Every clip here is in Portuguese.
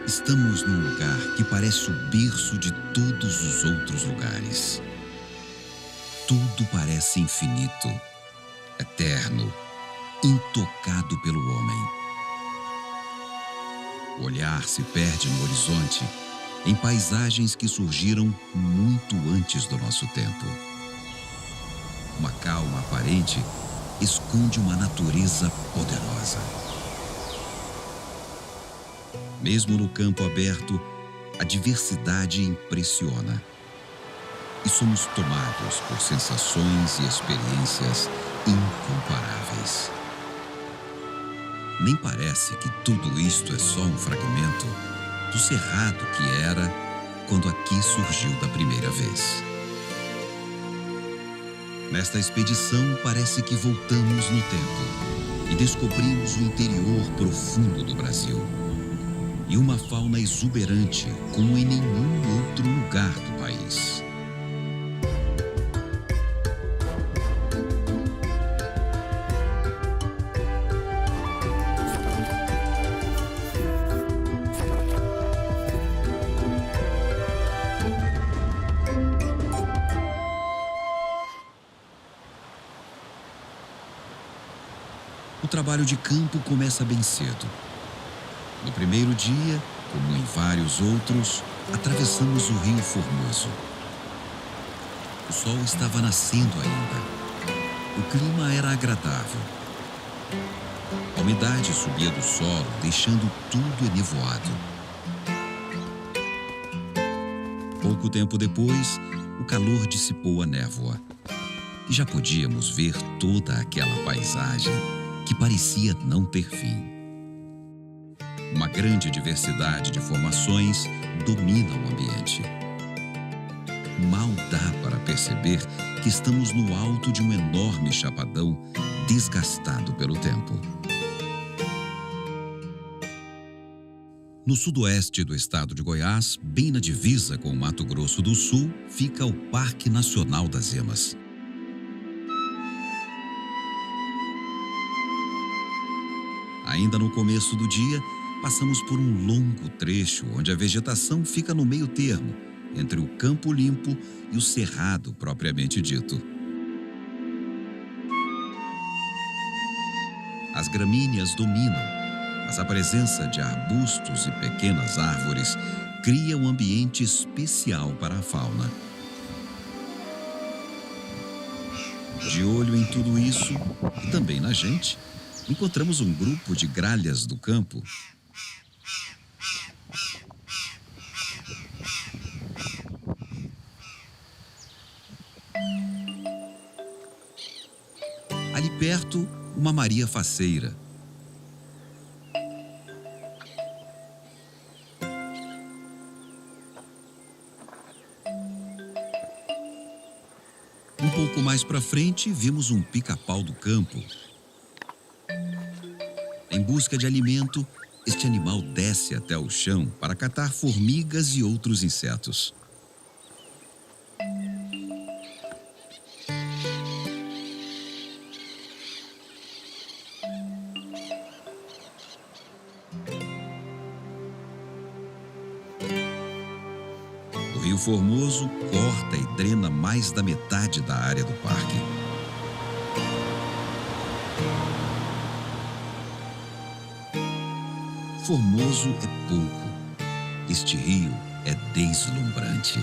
Estamos num lugar que parece o berço de todos os outros lugares. Tudo parece infinito, eterno, intocado pelo homem. O olhar se perde no horizonte, em paisagens que surgiram muito antes do nosso tempo. Uma calma aparente esconde uma natureza poderosa. Mesmo no campo aberto, a diversidade impressiona. E somos tomados por sensações e experiências incomparáveis. Nem parece que tudo isto é só um fragmento do cerrado que era quando aqui surgiu da primeira vez. Nesta expedição, parece que voltamos no tempo e descobrimos o interior profundo do Brasil. E uma fauna exuberante como em nenhum outro lugar do país. O trabalho de campo começa bem cedo. No primeiro dia, como em vários outros, atravessamos o Rio Formoso. O sol estava nascendo ainda. O clima era agradável. A umidade subia do solo, deixando tudo enevoado. Pouco tempo depois, o calor dissipou a névoa. E já podíamos ver toda aquela paisagem que parecia não ter fim. Uma grande diversidade de formações domina o ambiente. Mal dá para perceber que estamos no alto de um enorme chapadão desgastado pelo tempo. No sudoeste do estado de Goiás, bem na divisa com o Mato Grosso do Sul, fica o Parque Nacional das Emas. Ainda no começo do dia, passamos por um longo trecho onde a vegetação fica no meio termo, entre o campo limpo e o cerrado propriamente dito. As gramíneas dominam, mas a presença de arbustos e pequenas árvores cria um ambiente especial para a fauna. De olho em tudo isso, e também na gente, encontramos um grupo de gralhas do campo. Ali perto, uma Maria faceira. Um pouco mais para frente, vimos um pica-pau do campo. Em busca de alimento, este animal desce até o chão para catar formigas e outros insetos. O Rio Formoso corta e drena mais da metade da área do parque. Formoso é pouco. Este rio é deslumbrante.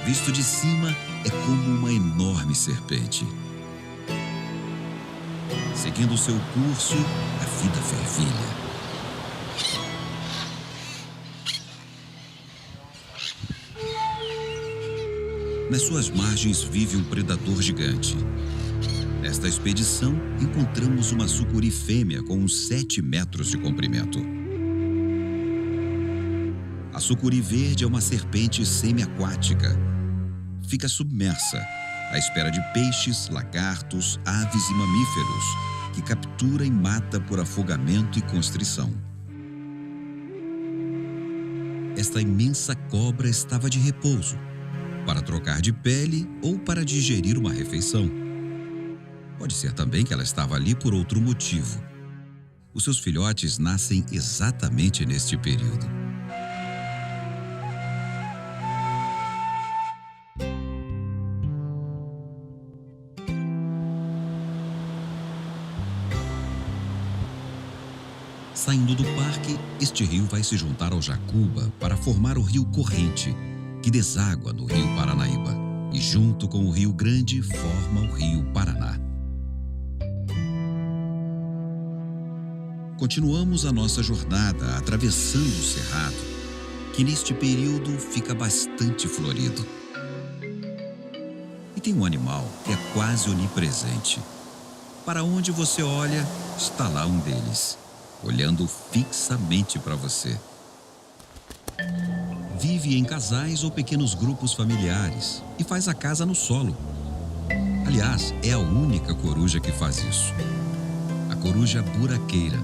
Visto de cima, é como uma enorme serpente. Seguindo seu curso, a vida fervilha. Nas suas margens vive um predador gigante. Nesta expedição, encontramos uma sucuri fêmea com uns 7 metros de comprimento. A sucuri verde é uma serpente semiaquática. Fica submersa, à espera de peixes, lagartos, aves e mamíferos, que captura e mata por afogamento e constrição. Esta imensa cobra estava de repouso, para trocar de pele ou para digerir uma refeição. Pode ser também que ela estava ali por outro motivo. Os seus filhotes nascem exatamente neste período. Saindo do parque, este rio vai se juntar ao Jacuba para formar o Rio Corrente, que deságua no Rio Paranaíba, e junto com o Rio Grande forma o Rio Paraná. Continuamos a nossa jornada atravessando o Cerrado, que neste período fica bastante florido. E tem um animal que é quase onipresente. Para onde você olha, está lá um deles, olhando fixamente para você. Vive em casais ou pequenos grupos familiares e faz a casa no solo. Aliás, é a única coruja que faz isso. A coruja buraqueira.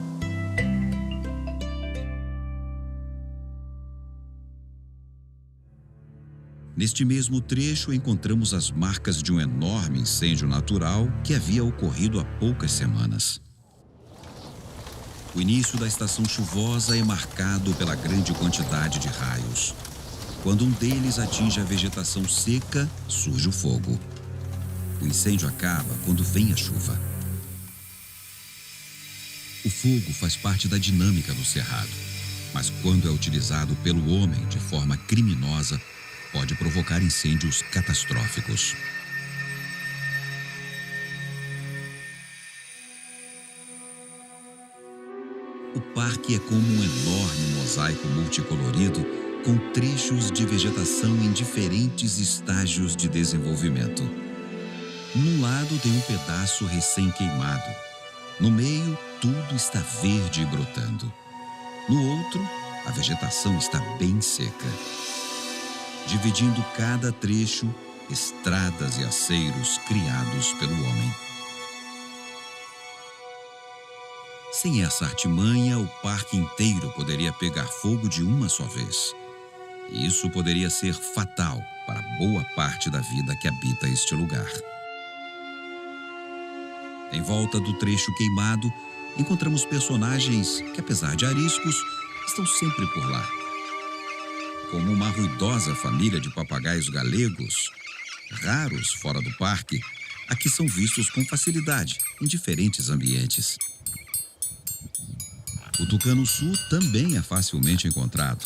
Neste mesmo trecho, encontramos as marcas de um enorme incêndio natural que havia ocorrido há poucas semanas. O início da estação chuvosa é marcado pela grande quantidade de raios. Quando um deles atinge a vegetação seca, surge o fogo. O incêndio acaba quando vem a chuva. O fogo faz parte da dinâmica do cerrado, mas quando é utilizado pelo homem de forma criminosa, pode provocar incêndios catastróficos. O parque é como um enorme mosaico multicolorido com trechos de vegetação em diferentes estágios de desenvolvimento. Num lado tem um pedaço recém-queimado. No meio, tudo está verde e brotando. No outro, a vegetação está bem seca. Dividindo cada trecho, estradas e aceiros criados pelo homem. Sem essa artimanha, o parque inteiro poderia pegar fogo de uma só vez. E isso poderia ser fatal para boa parte da vida que habita este lugar. Em volta do trecho queimado, encontramos personagens que, apesar de ariscos, estão sempre por lá. Como uma ruidosa família de papagaios galegos, raros fora do parque, aqui são vistos com facilidade em diferentes ambientes. O tucano-sul também é facilmente encontrado.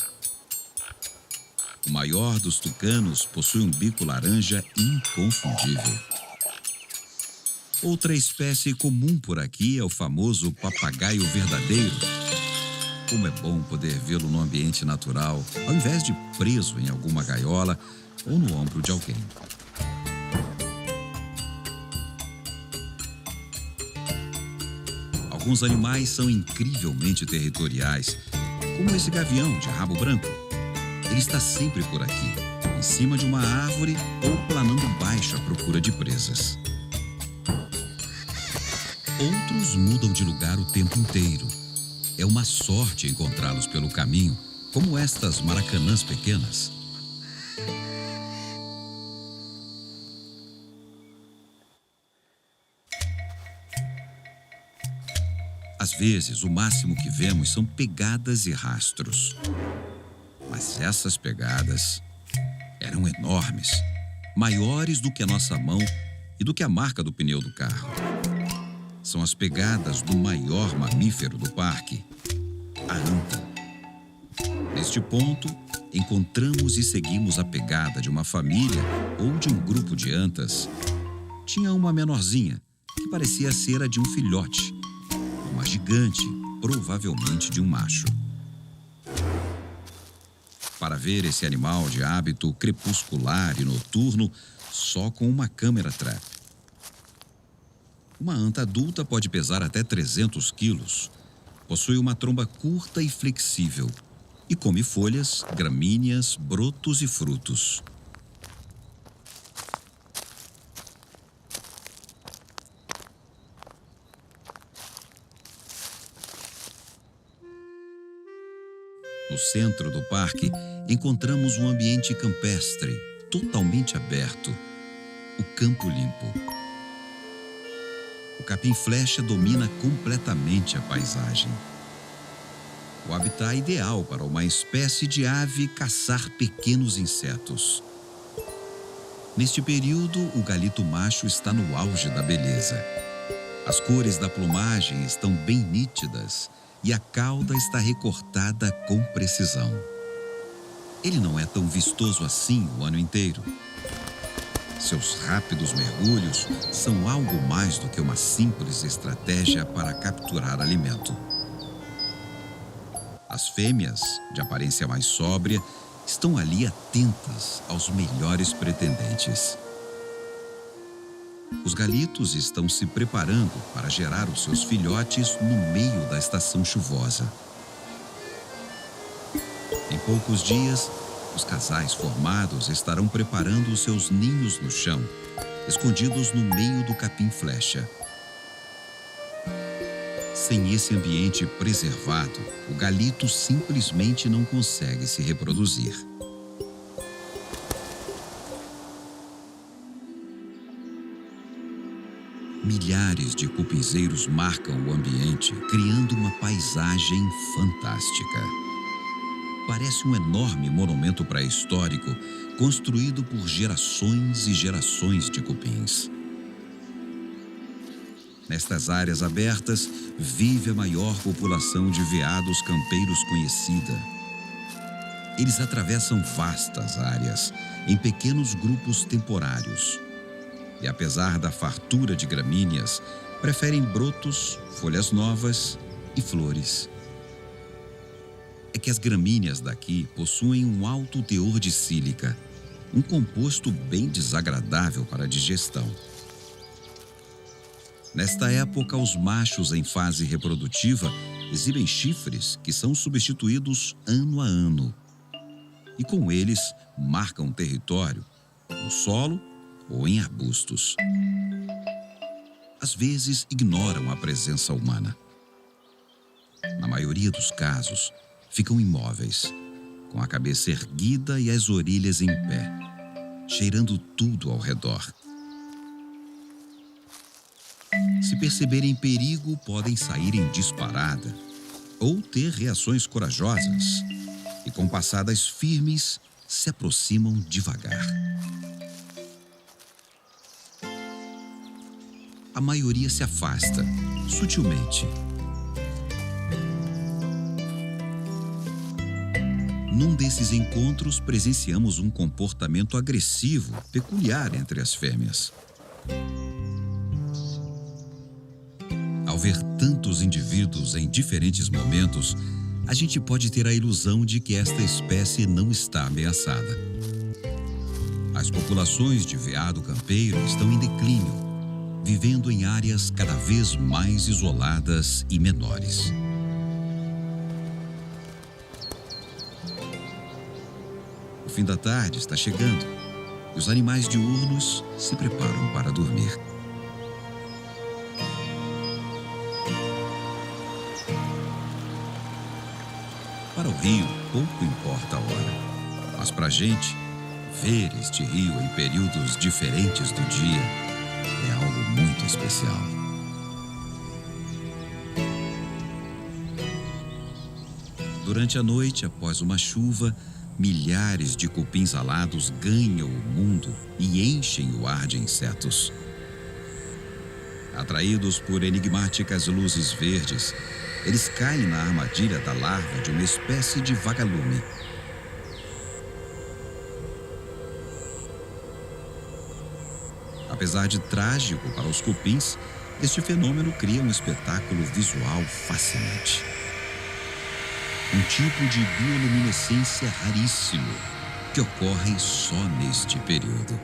O maior dos tucanos possui um bico laranja inconfundível. Outra espécie comum por aqui é o famoso papagaio verdadeiro. Como é bom poder vê-lo no ambiente natural, ao invés de preso em alguma gaiola ou no ombro de alguém. Alguns animais são incrivelmente territoriais, como esse gavião de rabo branco. Ele está sempre por aqui, em cima de uma árvore ou planando baixo à procura de presas. Outros mudam de lugar o tempo inteiro. É uma sorte encontrá-los pelo caminho, como estas maracanãs pequenas. Às vezes, o máximo que vemos são pegadas e rastros. Mas essas pegadas eram enormes, maiores do que a nossa mão e do que a marca do pneu do carro. São as pegadas do maior mamífero do parque, a anta. Neste ponto, encontramos e seguimos a pegada de uma família ou de um grupo de antas. Tinha uma menorzinha, que parecia ser a de um filhote, uma gigante, provavelmente de um macho. Para ver esse animal de hábito crepuscular e noturno, só com uma câmera trap. Uma anta adulta pode pesar até 300 quilos. Possui uma tromba curta e flexível e come folhas, gramíneas, brotos e frutos. No centro do parque, encontramos um ambiente campestre, totalmente aberto, o Campo Limpo. o capim-flecha domina completamente a paisagem. O habitat ideal para uma espécie de ave caçar pequenos insetos. Neste período, o galito macho está no auge da beleza. As cores da plumagem estão bem nítidas e a cauda está recortada com precisão. Ele não é tão vistoso assim o ano inteiro. Seus rápidos mergulhos são algo mais do que uma simples estratégia para capturar alimento. As fêmeas, de aparência mais sóbria, estão ali atentas aos melhores pretendentes. Os galitos estão se preparando para gerar os seus filhotes no meio da estação chuvosa. Em poucos dias, os casais formados estarão preparando os seus ninhos no chão, escondidos no meio do capim-flecha. Sem esse ambiente preservado, o galito simplesmente não consegue se reproduzir. Milhares de cupinzeiros marcam o ambiente, criando uma paisagem fantástica. Parece um enorme monumento pré-histórico construído por gerações e gerações de cupins. Nestas áreas abertas, vive a maior população de veados campeiros conhecida. Eles atravessam vastas áreas, em pequenos grupos temporários. E apesar da fartura de gramíneas, preferem brotos, folhas novas e flores. É que as gramíneas daqui possuem um alto teor de sílica, um composto bem desagradável para a digestão. Nesta época, os machos em fase reprodutiva exibem chifres que são substituídos ano a ano. E com eles, marcam território no solo ou em arbustos. Às vezes, ignoram a presença humana. Na maioria dos casos, ficam imóveis, com a cabeça erguida e as orelhas em pé, cheirando tudo ao redor. Se perceberem perigo, podem sair em disparada ou ter reações corajosas e, com passadas firmes, se aproximam devagar. A maioria se afasta, sutilmente. Num desses encontros, presenciamos um comportamento agressivo, peculiar entre as fêmeas. Ao ver tantos indivíduos em diferentes momentos, a gente pode ter a ilusão de que esta espécie não está ameaçada. As populações de veado campeiro estão em declínio, vivendo em áreas cada vez mais isoladas e menores. O fim da tarde está chegando e os animais diurnos se preparam para dormir. Para o rio, pouco importa a hora. Mas para a gente, ver este rio em períodos diferentes do dia é algo muito especial. Durante a noite, após uma chuva, milhares de cupins alados ganham o mundo e enchem o ar de insetos. Atraídos por enigmáticas luzes verdes, eles caem na armadilha da larva de uma espécie de vagalume. Apesar de trágico para os cupins, este fenômeno cria um espetáculo visual fascinante. Um tipo de bioluminescência raríssimo que ocorre só neste período.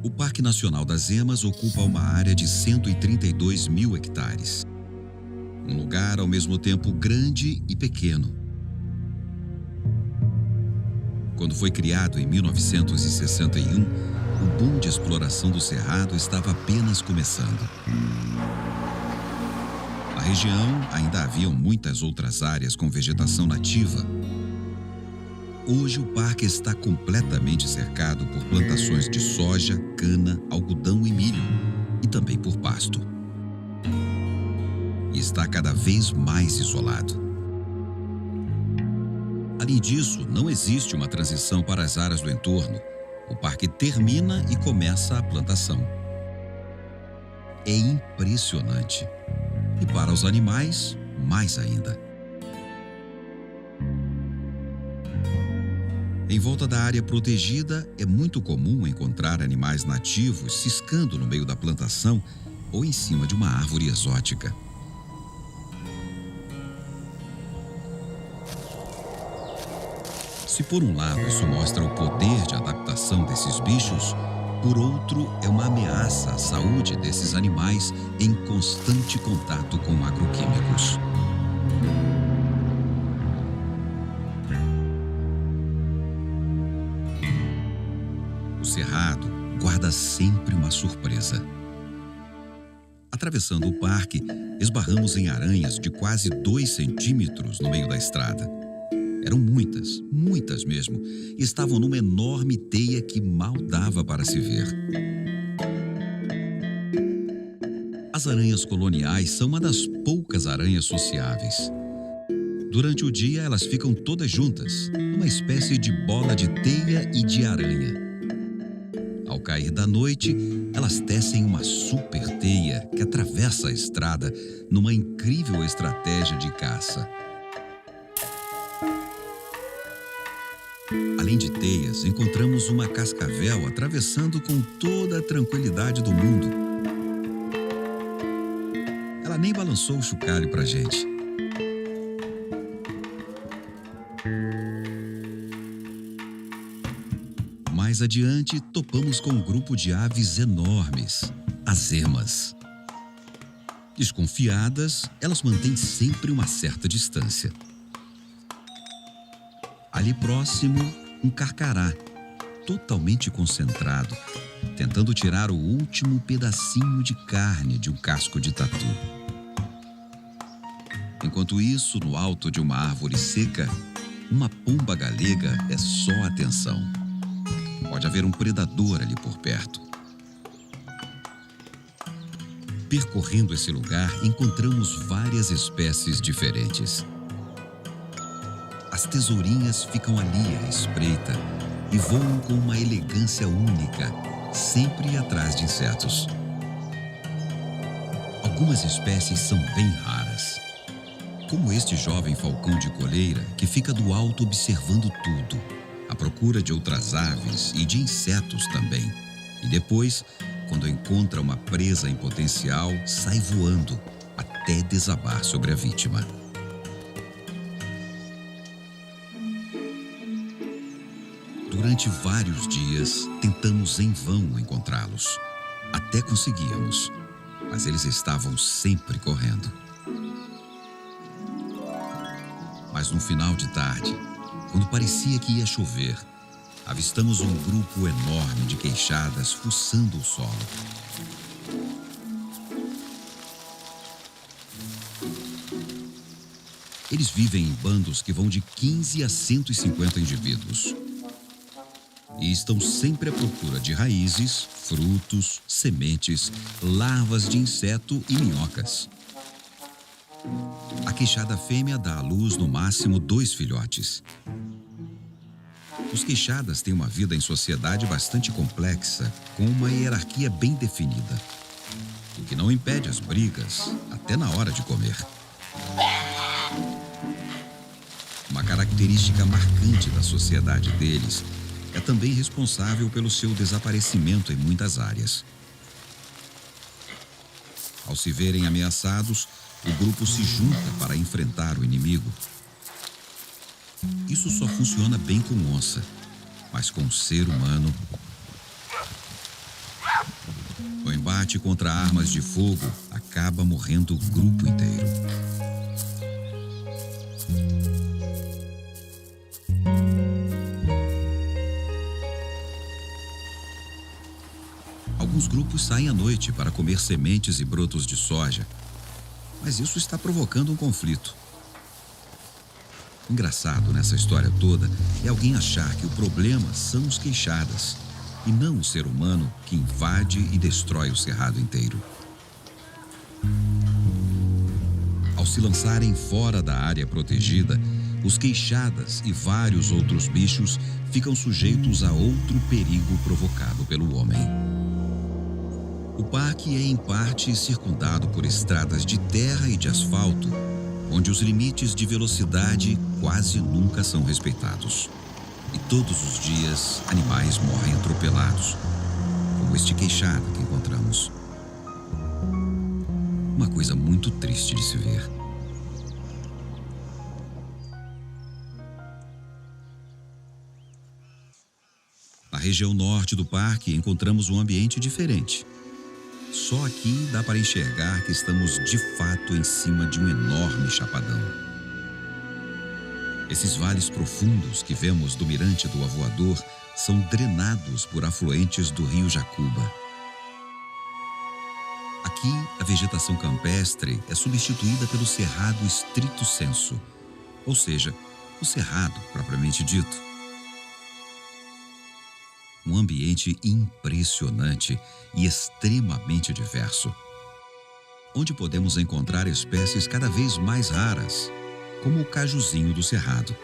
O Parque Nacional das Emas ocupa uma área de 132 mil hectares. Um lugar ao mesmo tempo grande e pequeno. Quando foi criado em 1961, o boom de exploração do Cerrado estava apenas começando. Na região ainda haviam muitas outras áreas com vegetação nativa. Hoje o parque está completamente cercado por plantações de soja, cana, algodão e milho, e também por pasto. E está cada vez mais isolado. Além disso, não existe uma transição para as áreas do entorno. O parque termina e começa a plantação. É impressionante. E para os animais, mais ainda. Em volta da área protegida, é muito comum encontrar animais nativos ciscando no meio da plantação ou em cima de uma árvore exótica. Se por um lado isso mostra o poder de adaptação desses bichos, por outro é uma ameaça à saúde desses animais em constante contato com agroquímicos. O cerrado guarda sempre uma surpresa. Atravessando o parque, esbarramos em aranhas de quase 2 centímetros no meio da estrada. Eram muitas, muitas mesmo, e estavam numa enorme teia que mal dava para se ver. As aranhas coloniais são uma das poucas aranhas sociáveis. Durante o dia, elas ficam todas juntas, numa espécie de bola de teia e de aranha. Ao cair da noite, elas tecem uma super teia que atravessa a estrada numa incrível estratégia de caça. Além de teias, encontramos uma cascavel atravessando com toda a tranquilidade do mundo. Ela nem balançou o chocalho pra gente. Mais adiante, topamos com um grupo de aves enormes, as emas. Desconfiadas, elas mantêm sempre uma certa distância. Ali próximo, um carcará, totalmente concentrado, tentando tirar o último pedacinho de carne de um casco de tatu. Enquanto isso, no alto de uma árvore seca, uma pomba galega é só atenção. Pode haver um predador ali por perto. Percorrendo esse lugar, encontramos várias espécies diferentes. As tesourinhas ficam ali à espreita e voam com uma elegância única, sempre atrás de insetos. Algumas espécies são bem raras, como este jovem falcão de coleira que fica do alto observando tudo, à procura de outras aves e de insetos também. E depois, quando encontra uma presa em potencial, sai voando até desabar sobre a vítima. Durante vários dias, tentamos em vão encontrá-los. Até conseguíamos, mas eles estavam sempre correndo. Mas no final de tarde, quando parecia que ia chover, avistamos um grupo enorme de queixadas fuçando o solo. Eles vivem em bandos que vão de 15 a 150 indivíduos. E estão sempre à procura de raízes, frutos, sementes, larvas de inseto e minhocas. A queixada fêmea dá à luz no máximo 2 filhotes. Os queixadas têm uma vida em sociedade bastante complexa, com uma hierarquia bem definida, o que não impede as brigas, até na hora de comer. Uma característica marcante da sociedade deles é também responsável pelo seu desaparecimento em muitas áreas. Ao se verem ameaçados, o grupo se junta para enfrentar o inimigo. Isso só funciona bem com onça, mas com o ser humano, no embate contra armas de fogo, acaba morrendo o grupo inteiro. Alguns grupos saem à noite para comer sementes e brotos de soja, mas isso está provocando um conflito. Engraçado nessa história toda é alguém achar que o problema são os queixadas e não o ser humano que invade e destrói o cerrado inteiro. Ao se lançarem fora da área protegida, os queixadas e vários outros bichos ficam sujeitos a outro perigo provocado pelo homem. O parque é em parte circundado por estradas de terra e de asfalto, onde os limites de velocidade quase nunca são respeitados. E todos os dias, animais morrem atropelados, como este queixada que encontramos. Uma coisa muito triste de se ver. Na região norte do parque, encontramos um ambiente diferente. Só aqui dá para enxergar que estamos de fato em cima de um enorme chapadão. Esses vales profundos que vemos do mirante do Avoador são drenados por afluentes do rio Jacuba. Aqui, a vegetação campestre é substituída pelo cerrado estrito sensu, ou seja, o cerrado propriamente dito. Um ambiente impressionante e extremamente diverso, onde podemos encontrar espécies cada vez mais raras, como o cajuzinho do cerrado.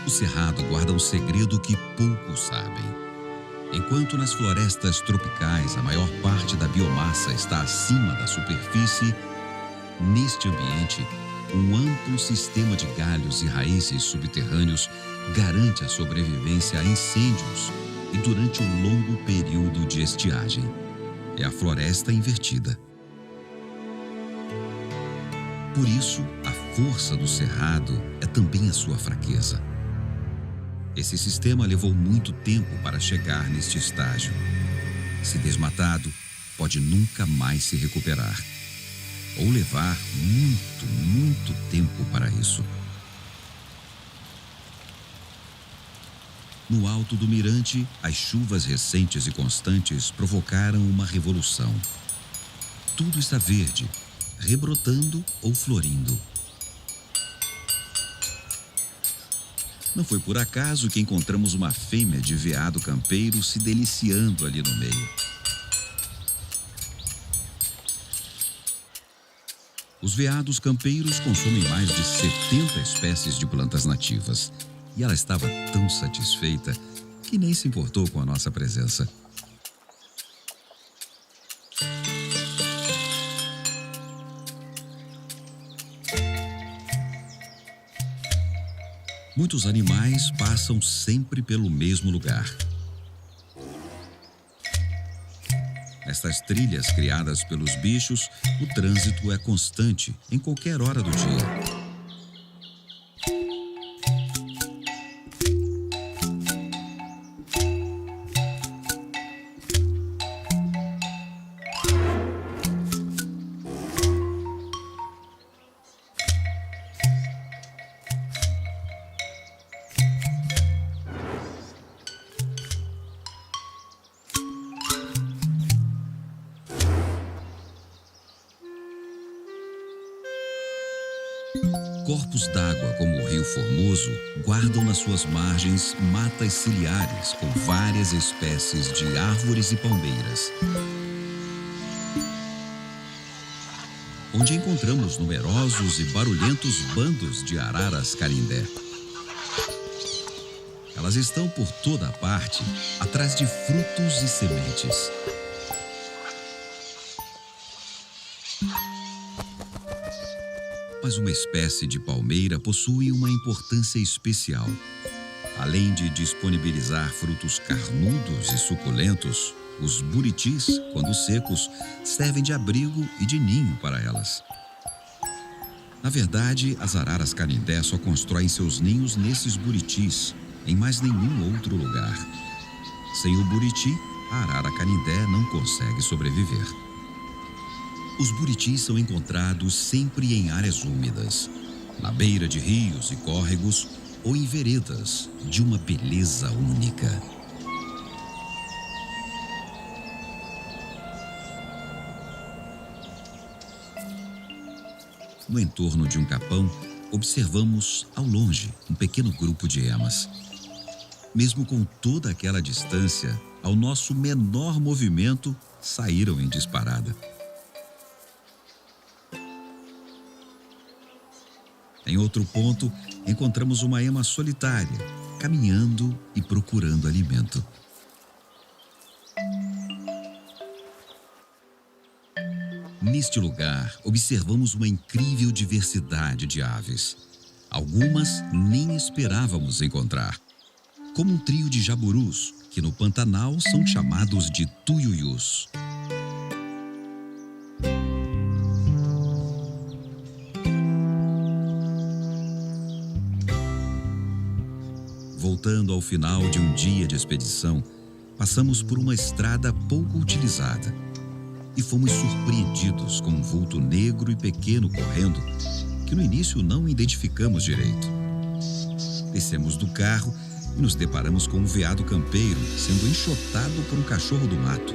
O cerrado guarda um segredo que poucos sabem. Enquanto nas florestas tropicais a maior parte da biomassa está acima da superfície, neste ambiente, um amplo sistema de galhos e raízes subterrâneos garante a sobrevivência a incêndios e durante um longo período de estiagem. É a floresta invertida. Por isso, a força do cerrado é também a sua fraqueza. Esse sistema levou muito tempo para chegar neste estágio. Se desmatado, pode nunca mais se recuperar. Ou levar muito tempo para isso. No alto do mirante, as chuvas recentes e constantes provocaram uma revolução. Tudo está verde, rebrotando ou florindo. Não foi por acaso que encontramos uma fêmea de veado campeiro se deliciando ali no meio. Os veados campeiros consomem mais de 70 espécies de plantas nativas. E ela estava tão satisfeita que nem se importou com a nossa presença. Muitos animais passam sempre pelo mesmo lugar. Nestas trilhas criadas pelos bichos, o trânsito é constante em qualquer hora do dia. Corpos d'água como o Rio Formoso guardam nas suas margens matas ciliares com várias espécies de árvores e palmeiras, onde encontramos numerosos e barulhentos bandos de araras canindé. Elas estão por toda a parte, atrás de frutos e sementes. Mas uma espécie de palmeira possui uma importância especial. Além de disponibilizar frutos carnudos e suculentos, os buritis, quando secos, servem de abrigo e de ninho para elas. Na verdade, as araras canindé só constroem seus ninhos nesses buritis, em mais nenhum outro lugar. Sem o buriti, a arara canindé não consegue sobreviver. Os buritis são encontrados sempre em áreas úmidas, na beira de rios e córregos ou em veredas de uma beleza única. No entorno de um capão, observamos, ao longe, um pequeno grupo de emas. Mesmo com toda aquela distância, ao nosso menor movimento, saíram em disparada. Em outro ponto, encontramos uma ema solitária, caminhando e procurando alimento. Neste lugar, observamos uma incrível diversidade de aves. Algumas nem esperávamos encontrar, como um trio de jaburus, que no Pantanal são chamados de tuiuius. Voltando ao final de um dia de expedição, passamos por uma estrada pouco utilizada e fomos surpreendidos com um vulto negro e pequeno correndo, que no início não identificamos direito. Descemos do carro e nos deparamos com um veado campeiro sendo enxotado por um cachorro do mato.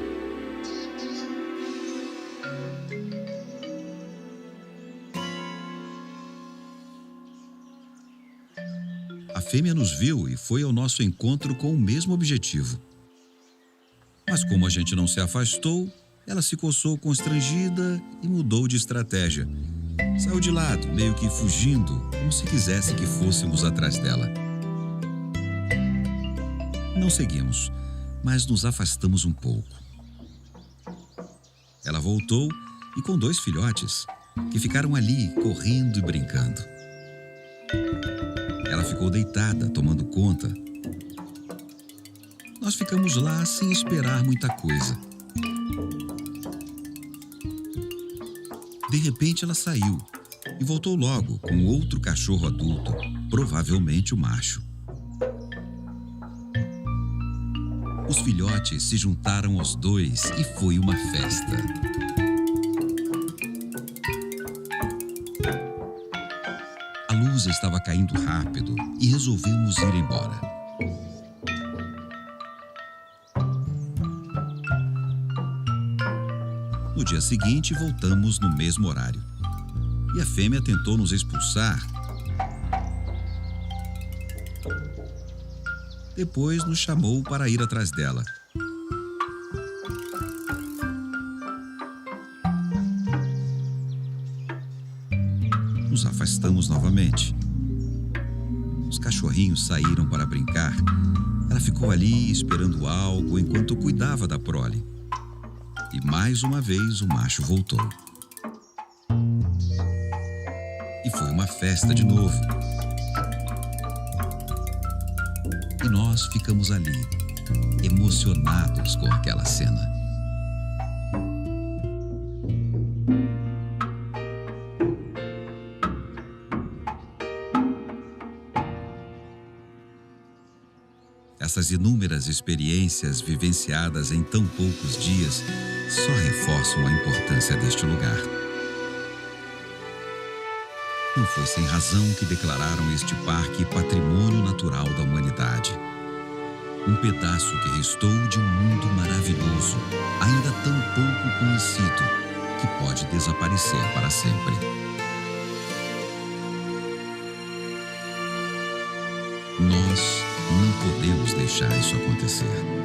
A fêmea nos viu e foi ao nosso encontro com o mesmo objetivo. Mas como a gente não se afastou, ela se coçou constrangida e mudou de estratégia. Saiu de lado, meio que fugindo, como se quisesse que fôssemos atrás dela. Não seguimos, mas nos afastamos um pouco. Ela voltou e com 2 filhotes, que ficaram ali correndo e brincando. Ela ficou deitada, tomando conta. Nós ficamos lá sem esperar muita coisa. De repente ela saiu e voltou logo com outro cachorro adulto, provavelmente o macho. Os filhotes se juntaram aos 2 e foi uma festa. A luz estava caindo rápido e resolvemos ir embora. No dia seguinte, voltamos no mesmo horário. E a fêmea tentou nos expulsar. Depois nos chamou para ir atrás dela. Nos afastamos novamente. Os cachorrinhos saíram para brincar. Ela ficou ali esperando algo enquanto cuidava da prole. E mais uma vez o macho voltou. E foi uma festa de novo. E nós ficamos ali, emocionados com aquela cena. Essas inúmeras experiências vivenciadas em tão poucos dias só reforçam a importância deste lugar. Não foi sem razão que declararam este parque Patrimônio Natural da Humanidade. Um pedaço que restou de um mundo maravilhoso, ainda tão pouco conhecido, que pode desaparecer para sempre. Nós não podemos deixar isso acontecer.